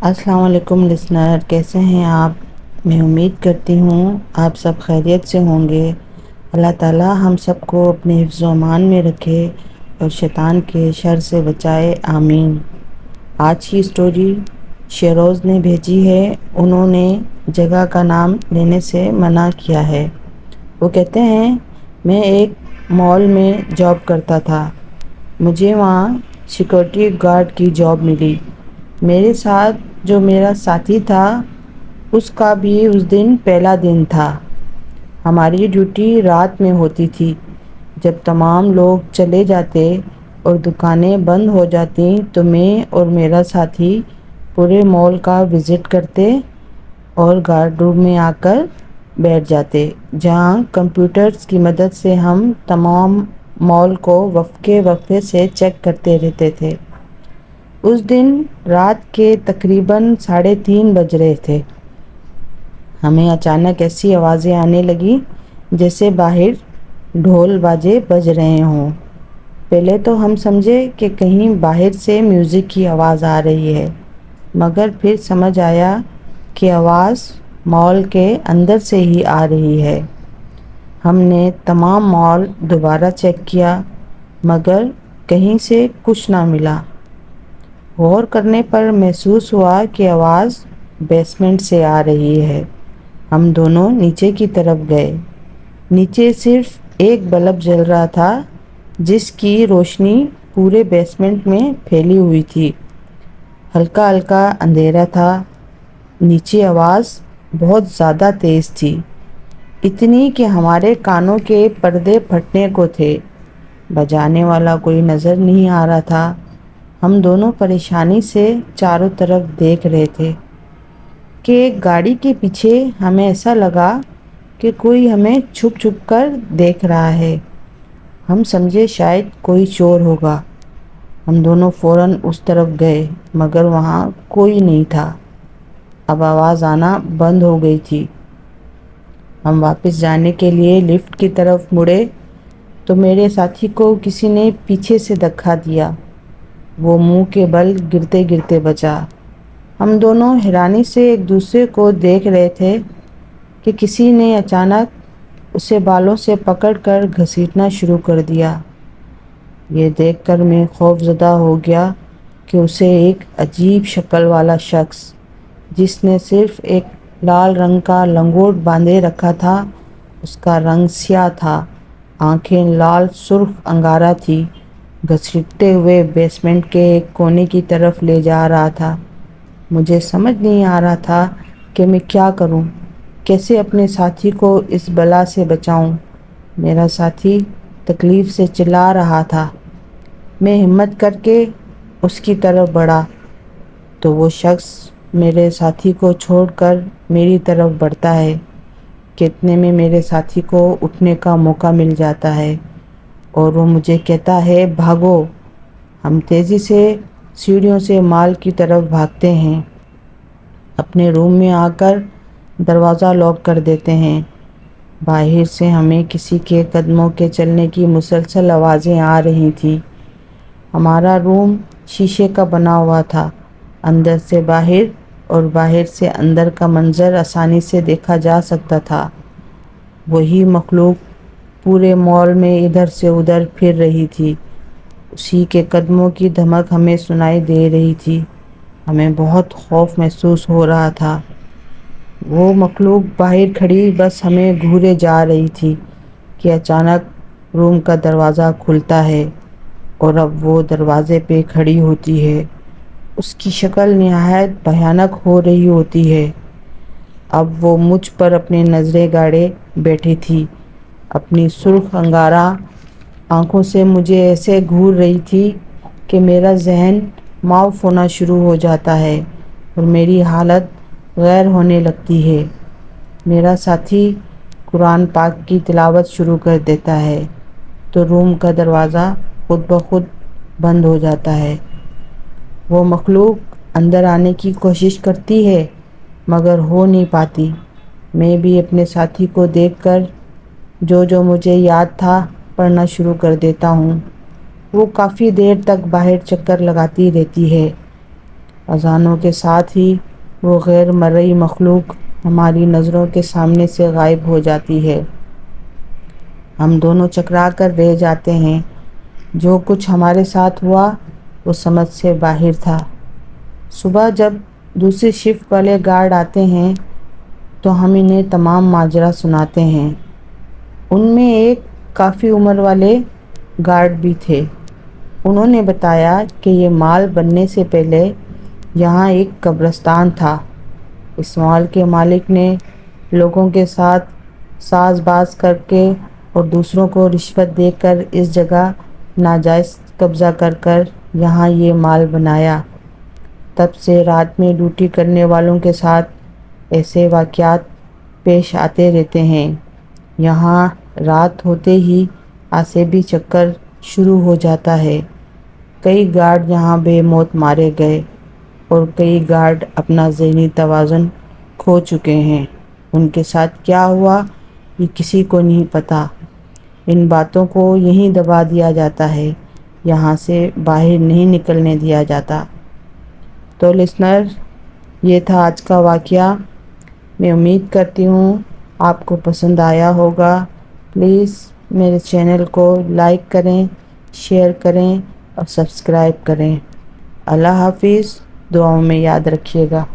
السلام علیکم لسنر، کیسے ہیں آپ؟ میں امید کرتی ہوں آپ سب خیریت سے ہوں گے۔ اللہ تعالی ہم سب کو اپنے حفظ و امان میں رکھے اور شیطان کے شر سے بچائے، آمین۔ آج کی سٹوری شیروز نے بھیجی ہے۔ انہوں نے جگہ کا نام لینے سے منع کیا ہے۔ وہ کہتے ہیں، میں ایک مال میں جاب کرتا تھا۔ مجھے وہاں سیکورٹی گارڈ کی جاب ملی۔ میرے ساتھ جو میرا ساتھی تھا، اس کا بھی اس دن پہلا دن تھا۔ ہماری ڈیوٹی رات میں ہوتی تھی۔ جب تمام لوگ چلے جاتے اور دکانیں بند ہو جاتی تو میں اور میرا ساتھی پورے مال کا وزٹ کرتے اور گارڈ روم میں آ کر بیٹھ جاتے، جہاں کمپیوٹرز کی مدد سے ہم تمام مال کو وقفے سے چیک کرتے رہتے تھے۔ اس دن رات کے تقریباً 3:30 بج رہے تھے۔ ہمیں اچانک ایسی آوازیں آنے لگیں جیسے باہر ڈھول باجے بج رہے ہوں۔ پہلے تو ہم سمجھے کہ کہیں باہر سے میوزک کی آواز آ رہی ہے، مگر پھر سمجھ آیا کہ آواز مال کے اندر سے ہی آ رہی ہے۔ ہم نے تمام مال دوبارہ چیک کیا، مگر کہیں سے کچھ نہ ملا۔ غور کرنے پر محسوس ہوا کہ آواز بیسمنٹ سے آ رہی ہے۔ ہم دونوں نیچے کی طرف گئے۔ نیچے صرف ایک بلب جل رہا تھا، جس کی روشنی پورے بیسمنٹ میں پھیلی ہوئی تھی۔ ہلکا ہلکا اندھیرا تھا۔ نیچے آواز بہت زیادہ تیز تھی، اتنی کہ ہمارے کانوں کے پردے پھٹنے کو تھے۔ بجانے والا کوئی نظر نہیں آ رہا تھا۔ ہم دونوں پریشانی سے چاروں طرف دیکھ رہے تھے کہ ایک گاڑی کے پیچھے ہمیں ایسا لگا کہ کوئی ہمیں چھپ چھپ کر دیکھ رہا ہے۔ ہم سمجھے شاید کوئی چور ہوگا۔ ہم دونوں فوراً اس طرف گئے، مگر وہاں کوئی نہیں تھا۔ اب آواز آنا بند ہو گئی تھی۔ ہم واپس جانے کے لیے لفٹ کی طرف مڑے تو میرے ساتھی کو کسی نے پیچھے سے دھکا دیا۔ وہ منہ کے بل گرتے گرتے بچا۔ ہم دونوں حیرانی سے ایک دوسرے کو دیکھ رہے تھے کہ کسی نے اچانک اسے بالوں سے پکڑ کر گھسیٹنا شروع کر دیا۔ یہ دیکھ کر میں خوف زدہ ہو گیا کہ اسے ایک عجیب شکل والا شخص، جس نے صرف ایک لال رنگ کا لنگوٹ باندھے رکھا تھا، اس کا رنگ سیاہ تھا، آنکھیں لال سرخ انگارہ تھی، گھسیٹتے ہوئے بیسمنٹ کے ایک کونے کی طرف لے جا رہا تھا۔ مجھے سمجھ نہیں آ رہا تھا کہ میں کیا کروں، کیسے اپنے ساتھی کو اس بلا سے بچاؤں۔ میرا ساتھی تکلیف سے چلا رہا تھا۔ میں ہمت کر کے اس کی طرف بڑھا تو وہ شخص میرے ساتھی کو چھوڑ کر میری طرف بڑھتا ہے کہ اتنے میں میرے ساتھی کو اٹھنے کا موقع مل جاتا ہے اور وہ مجھے کہتا ہے، بھاگو۔ ہم تیزی سے سیڑھیوں سے مال کی طرف بھاگتے ہیں، اپنے روم میں آ کر دروازہ لاک کر دیتے ہیں۔ باہر سے ہمیں کسی کے قدموں کے چلنے کی مسلسل آوازیں آ رہی تھیں۔ ہمارا روم شیشے کا بنا ہوا تھا۔ اندر سے باہر اور باہر سے اندر کا منظر آسانی سے دیکھا جا سکتا تھا۔ وہی مخلوق پورے مال میں ادھر سے ادھر پھر رہی تھی۔ اسی کے قدموں کی دھمک ہمیں سنائی دے رہی تھی۔ ہمیں بہت خوف محسوس ہو رہا تھا۔ وہ مخلوق باہر کھڑی بس ہمیں گھورے جا رہی تھی کہ اچانک روم کا دروازہ کھلتا ہے اور اب وہ دروازے پہ کھڑی ہوتی ہے۔ اس کی شکل نہایت بھیانک ہو رہی ہوتی ہے۔ اب وہ مجھ پر اپنی نظریں گاڑے بیٹھی تھی، اپنی سرخ انگارہ آنکھوں سے مجھے ایسے گھور رہی تھی کہ میرا ذہن معاف ہونا شروع ہو جاتا ہے اور میری حالت غیر ہونے لگتی ہے۔ میرا ساتھی قرآن پاک کی تلاوت شروع کر دیتا ہے تو روم کا دروازہ خود بخود بند ہو جاتا ہے۔ وہ مخلوق اندر آنے کی کوشش کرتی ہے، مگر ہو نہیں پاتی۔ میں بھی اپنے ساتھی کو دیکھ کر جو مجھے یاد تھا پڑھنا شروع کر دیتا ہوں۔ وہ کافی دیر تک باہر چکر لگاتی رہتی ہے، اذانوں کے ساتھ ہی وہ غیر مرئی مخلوق ہماری نظروں کے سامنے سے غائب ہو جاتی ہے۔ ہم دونوں چکرا کر رہ جاتے ہیں۔ جو کچھ ہمارے ساتھ ہوا وہ سمجھ سے باہر تھا۔ صبح جب دوسری شفٹ والے گارڈ آتے ہیں تو ہم انہیں تمام ماجرا سناتے ہیں۔ ان میں ایک کافی عمر والے گارڈ بھی تھے۔ انہوں نے بتایا کہ یہ مال بننے سے پہلے یہاں ایک قبرستان تھا۔ اس مال کے مالک نے لوگوں کے ساتھ ساز باز کر کے اور دوسروں کو رشوت دے کر اس جگہ ناجائز قبضہ کر یہاں یہ مال بنایا۔ تب سے رات میں ڈیوٹی کرنے والوں کے ساتھ ایسے واقعات پیش آتے رہتے ہیں۔ یہاں رات ہوتے ہی عصابی چکر شروع ہو جاتا ہے۔ کئی گارڈ یہاں بے موت مارے گئے اور کئی گارڈ اپنا ذہنی توازن کھو چکے ہیں۔ ان کے ساتھ کیا ہوا یہ کسی کو نہیں پتہ۔ ان باتوں کو یہیں دبا دیا جاتا ہے، یہاں سے باہر نہیں نکلنے دیا جاتا۔ تو لسنر، یہ تھا آج کا واقعہ۔ میں امید کرتی ہوں آپ کو پسند آیا ہوگا۔ پلیز میرے چینل کو لائک کریں، شیئر کریں اور سبسکرائب کریں۔ اللہ حافظ، دعاؤں میں یاد رکھیے گا۔